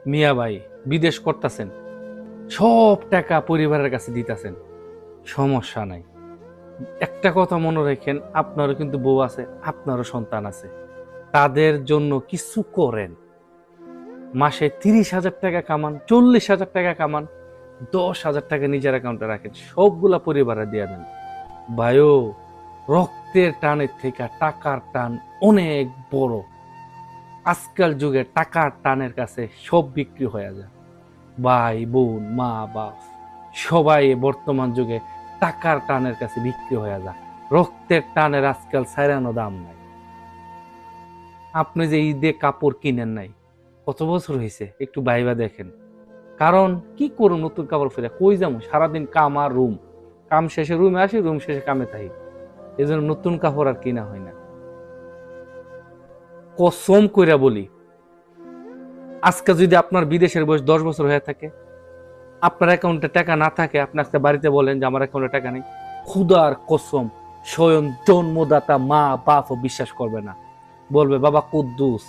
মিয়া ভাই বিদেশ করতেছেন, সব টাকা পরিবারের কাছে দিতেছেন, সমস্যা নাই। একটা কথা মনে রাখেন, আপনারও কিন্তু বউ আছে, আপনারও সন্তান আছে, তাদের জন্য কিছু করেন। মাসে 30,000 টাকা কামান, 40,000 টাকা কামান, 10,000 টাকা নিজের অ্যাকাউন্টে রাখেন, সবগুলা পরিবারে দিয়ে দেন। ভাইও, রক্তের টানের থেকে টাকার টান অনেক বড়। আজকাল যুগে টাকার টানের কাছে সব বিক্রি হয়ে যায়। ভাই বোন মা বাপ সবাই বর্তমান যুগে টাকার টানের কাছে বিক্রি হয়ে যায়। রক্তের টানের আজকাল ছাইরানো দাম নাই। আপনি যে ঈদে কাপড় কিনেন নাই, কত বছর হয়েছে একটু ভাইবা দেখেন। কারণ কি করুন নতুন কাপড় ফিরে কই যাবো, সারাদিন কাম আর রুম, কাম শেষে রুমে আসি, রুম শেষে কামে থাকি, এই জন্য নতুন কাপড় আর কিনা হয় না। কসম কইরা বলি, আজকে যদি আপনার বিদেশের বয়স 10 বছর হয়ে থাকে, আপনার অ্যাকাউন্টে টাকা না থাকে, আপনি আজকে বাড়িতে বলেন যে আমার অ্যাকাউন্টে টাকা নেই, খুদার কসম স্বয়ং জন্মদাতা মা বাপও বিশ্বাস করবে না। বলবে বাবা কুদ্দুস,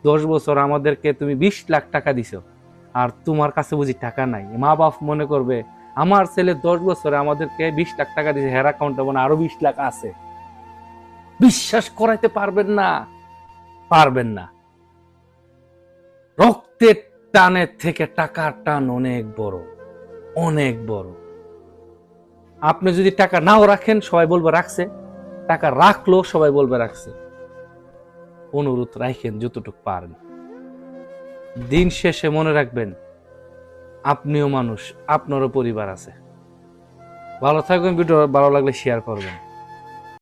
10 বছর আমাদেরকে তুমি 20 লাখ টাকা দিছো, আর তোমার কাছে বুঝি টাকা নাই। মা বাপ মনে করবে আমার ছেলে 10 বছরে আমাদেরকে 20 লাখ টাকা দিছে, হের অ্যাকাউন্টে মনে আরো 20 লাখ আছে। বিশ্বাস করাইতে পারবেন না, পারবেন না। রক্তের টানের থেকে টাকার টান অনেক বড়, অনেক বড়। আপনি যদি টাকা নাও রাখেন, সবাই বলবে রাখছে, টাকা রাখলো সবাই বলবে রাখছে। অনুরোধ রাখেন যতটুকু পারেন। দিন শেষে মনে রাখবেন, আপনিও মানুষ, আপনারও পরিবার আছে। ভালো থাকবেন, ভিডিও ভালো লাগলে শেয়ার করবেন।